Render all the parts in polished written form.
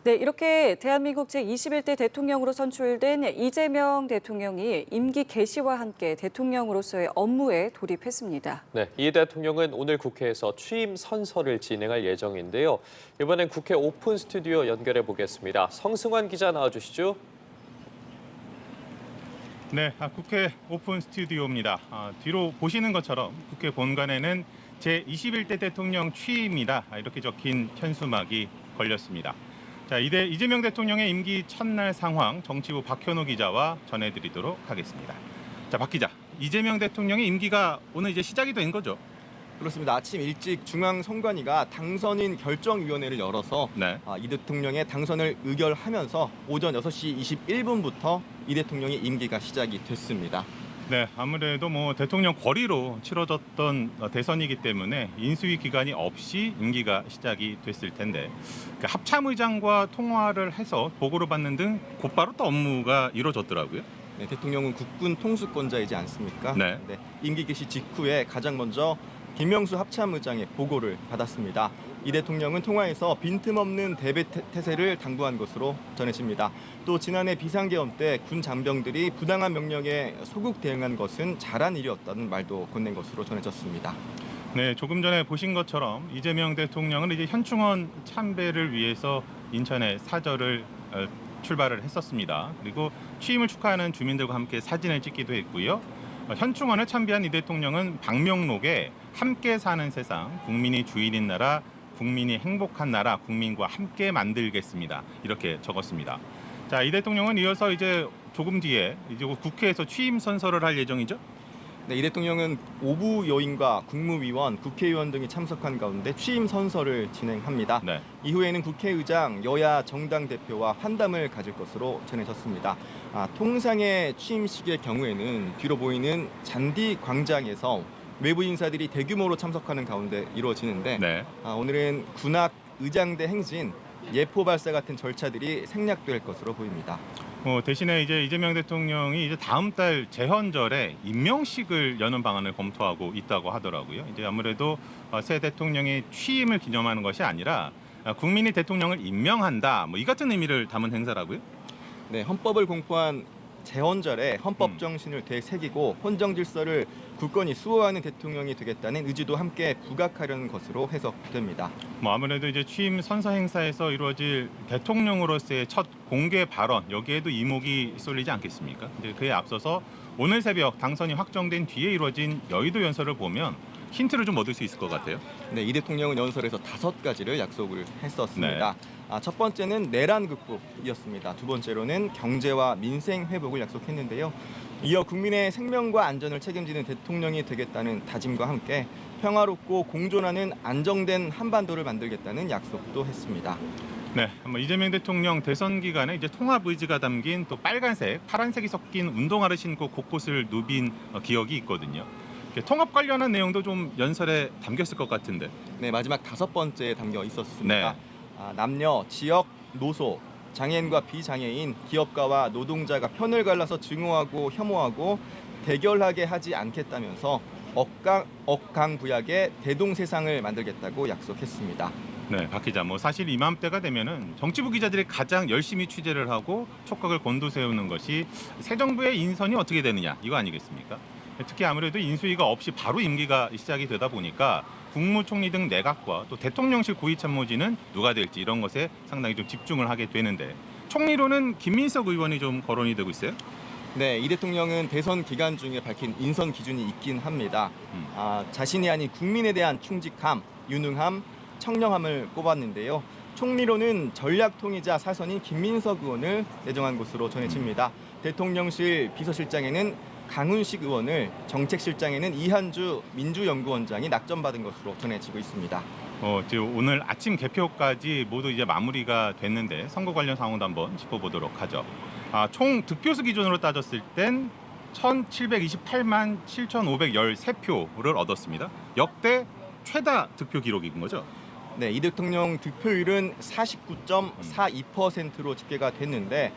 네, 이렇게 대한민국 제21대 대통령으로 선출된 이재명 대통령이 임기 개시와 함께 대통령으로서의 업무에 돌입했습니다. 네, 이 대통령은 오늘 국회에서 취임 선서를 진행할 예정인데요. 이번엔 국회 오픈 스튜디오 연결해 보겠습니다. 성승환 기자 나와주시죠. 네, 국회 오픈 스튜디오입니다. 뒤로 보시는 것처럼 국회 본관에는 제21대 대통령 취임이다 이렇게 적힌 현수막이 걸렸습니다. 자, 이재명 대통령의 임기 첫날 상황 정치부 박현호 기자와 전해드리도록 하겠습니다. 자, 박 기자, 이재명 대통령의 임기가 오늘 이제 시작이 된 거죠? 그렇습니다. 아침 일찍 중앙선관위가 당선인 결정위원회를 열어서 네. 이 대통령의 당선을 의결하면서 오전 6시 21분부터 이 대통령의 임기가 시작이 됐습니다. 네, 아무래도 대통령 권리로 치러졌던 대선이기 때문에 인수위 기간이 없이 임기가 시작이 됐을 텐데 합참의장과 통화를 해서 보고를 받는 등 곧바로 또 업무가 이루어졌더라고요. 네, 대통령은 국군 통수권자이지 않습니까? 네. 임기 개시 직후에 가장 먼저 김명수 합참의장의 보고를 받았습니다. 이 대통령은 통화에서 빈틈없는 대배 태세를 당부한 것으로 전해집니다. 또 지난해 비상계엄 때 군 장병들이 부당한 명령에 소극 대응한 것은 잘한 일이었다는 말도 건넨 것으로 전해졌습니다. 네, 조금 전에 보신 것처럼 이재명 대통령은 이제 현충원 참배를 위해서 인천에 사저를 출발을 했었습니다. 그리고 취임을 축하하는 주민들과 함께 사진을 찍기도 했고요. 현충원을 참배한 이 대통령은 방명록에 함께 사는 세상, 국민이 주인인 나라, 국민이 행복한 나라, 국민과 함께 만들겠습니다. 이렇게 적었습니다. 자, 이 대통령은 이어서 이제 조금 뒤에 이제 국회에서 취임 선서를 할 예정이죠? 네, 이 대통령은 오부 여인과 국무위원, 국회의원 등이 참석한 가운데 취임 선서를 진행합니다. 네. 이후에는 국회의장, 여야 정당 대표와 환담을 가질 것으로 전해졌습니다. 통상의 취임식의 경우에는 뒤로 보이는 잔디 광장에서 외부 인사들이 대규모로 참석하는 가운데 이루어지는데 네. 오늘은 군악 의장대 행진, 예포 발사 같은 절차들이 생략될 것으로 보입니다. 대신에 이제 이재명 대통령이 이제 다음 달 재헌절에 임명식을 여는 방안을 검토하고 있다고 하더라고요. 이제 아무래도 새 대통령의 취임을 기념하는 것이 아니라 국민이 대통령을 임명한다, 이 같은 의미를 담은 행사라고요? 네, 헌법을 공포한 재헌절에 헌법 정신을 되새기고 헌정 질서를 굳건히 수호하는 대통령이 되겠다는 의지도 함께 부각하려는 것으로 해석됩니다. 아무래도 이제 취임 선서 행사에서 이루어질 대통령으로서의 첫 공개 발언, 여기에도 이목이 쏠리지 않겠습니까? 이제 그에 앞서서 오늘 새벽 당선이 확정된 뒤에 이루어진 여의도 연설을 보면 힌트를 좀 얻을 수 있을 것 같아요. 네, 이 대통령은 연설에서 5가지를 약속을 했었습니다. 첫 번째는 내란 극복이었습니다. 두 번째로는 경제와 민생 회복을 약속했는데요. 이어 국민의 생명과 안전을 책임지는 대통령이 되겠다는 다짐과 함께 평화롭고 공존하는 안정된 한반도를 만들겠다는 약속도 했습니다. 네, 이재명 대통령 대선 기간에 이제 통합 의지가 담긴 또 빨간색, 파란색이 섞인 운동화를 신고 곳곳을 누빈 기억이 있거든요. 통합 관련한 내용도 좀 연설에 담겼을 것 같은데. 네, 마지막 5번째에 담겨 있었습니다. 네. 남녀, 지역, 노소, 장애인과 비장애인, 기업가와 노동자가 편을 갈라서 증오하고 혐오하고 대결하게 하지 않겠다면서 억강부약의 대동세상을 만들겠다고 약속했습니다. 네, 박 기자, 사실 이맘때가 되면은 정치부 기자들이 가장 열심히 취재를 하고 촉각을 곤두세우는 것이 새 정부의 인선이 어떻게 되느냐, 이거 아니겠습니까? 특히 아무래도 인수위가 없이 바로 임기가 시작이 되다 보니까 국무총리 등 내각과 또 대통령실 고위참모진은 누가 될지 이런 것에 상당히 좀 집중을 하게 되는데 총리로는 김민석 의원이 좀 거론이 되고 있어요? 네, 이 대통령은 대선 기간 중에 밝힌 인선 기준이 있긴 합니다. 자신이 아닌 국민에 대한 충직함, 유능함, 청렴함을 꼽았는데요. 총리로는 전략통이자 사선인 김민석 의원을 내정한 것으로 전해집니다. 대통령실 비서실장에는 강훈식 의원을, 정책실장에는 이한주 민주연구원장이 낙점받은 것으로 전해지고 있습니다. 지금 오늘 아침 개표까지 모두 이제 마무리가 됐는데 선거 관련 상황도 한번 짚어보도록 하죠. 총 득표수 기준으로 따졌을 땐 1,728만 7,513표를 얻었습니다. 역대 최다 득표 기록인 거죠? 네, 이 대통령 득표율은 49.42%로 집계가 됐는데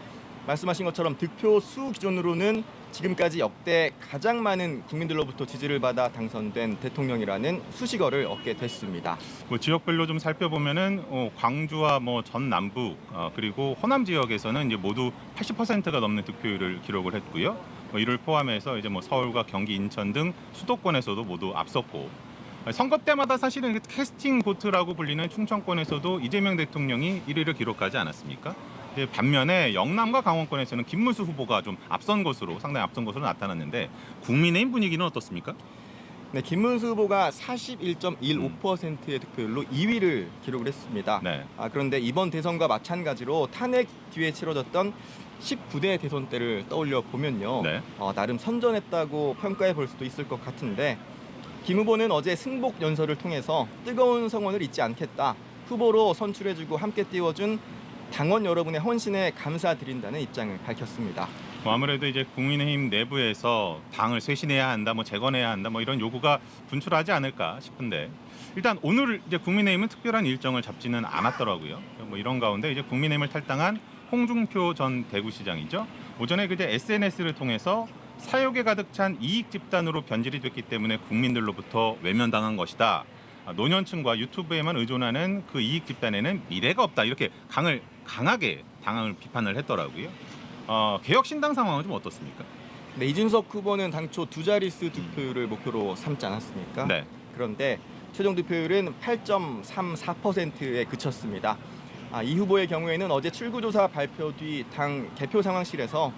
말씀하신 것처럼 득표 수 기준으로는 지금까지 역대 가장 많은 국민들로부터 지지를 받아 당선된 대통령이라는 수식어를 얻게 됐습니다. 뭐 지역별로 좀 살펴보면은 광주와 뭐 전남부 그리고 호남 지역에서는 이제 모두 80%가 넘는 득표율을 기록을 했고요. 뭐 이를 포함해서 이제 뭐 서울과 경기, 인천 등 수도권에서도 모두 앞섰고 선거 때마다 사실은 캐스팅 보트라고 불리는 충청권에서도 이재명 대통령이 1위를 기록하지 않았습니까? 반면에 영남과 강원권에서는 김문수 후보가 좀 상당히 앞선 것으로 나타났는데 국민의힘 분위기는 어떻습니까? 네, 김문수 후보가 41.15%의 득표율로 2위를 기록을 했습니다. 네. 그런데 이번 대선과 마찬가지로 탄핵 뒤에 치러졌던 19대 대선 때를 떠올려 보면요. 네. 나름 선전했다고 평가해 볼 수도 있을 것 같은데 김 후보는 어제 승복 연설을 통해서 뜨거운 성원을 잊지 않겠다. 후보로 선출해주고 함께 띄워준 당원 여러분의 헌신에 감사드린다는 입장을 밝혔습니다. 아무래도 이제 국민의힘 내부에서 당을 쇄신해야 한다, 뭐 재건해야 한다, 뭐 이런 요구가 분출하지 않을까 싶은데 일단 오늘 이제 국민의힘은 특별한 일정을 잡지는 않았더라고요. 뭐 이런 가운데 이제 국민의힘을 탈당한 홍준표 전 대구시장이죠. 오전에 그제 SNS를 통해서 사욕에 가득 찬 이익 집단으로 변질이 됐기 때문에 국민들로부터 외면당한 것이다. 노년층과 유튜브에만 의존하는 그 이익 집단에는 미래가 없다. 이렇게 강하게 당을 비판을 했더라고요. 개혁신당 상황은 좀 어떻습니까? 네, 이준석 후보는 당초 두 자릿수 득표율을 목표로 삼지 않았습니까? 네. 그런데 최종 득표율은 8.34%에 그쳤습니다. 이 후보의 경우에는 어제 출구조사 발표 뒤 당 개표 상황실에서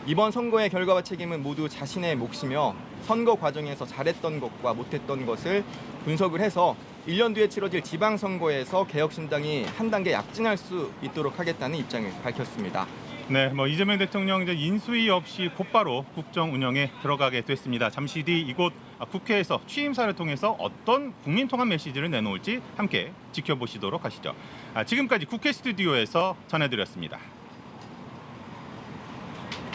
이번 선거의 결과와 책임은 모두 자신의 몫이며 선거 과정에서 잘했던 것과 못했던 것을 분석을 해서 1년 뒤에 치러질 지방선거에서 개혁신당이 한 단계 약진할 수 있도록 하겠다는 입장을 밝혔습니다. 네, 뭐 이재명 대통령 이제 인수위 없이 곧바로 국정 운영에 들어가게 됐습니다. 잠시 뒤 이곳 국회에서 취임사를 통해서 어떤 국민 통합 메시지를 내놓을지 함께 지켜보시도록 하시죠. 지금까지 국회 스튜디오에서 전해드렸습니다.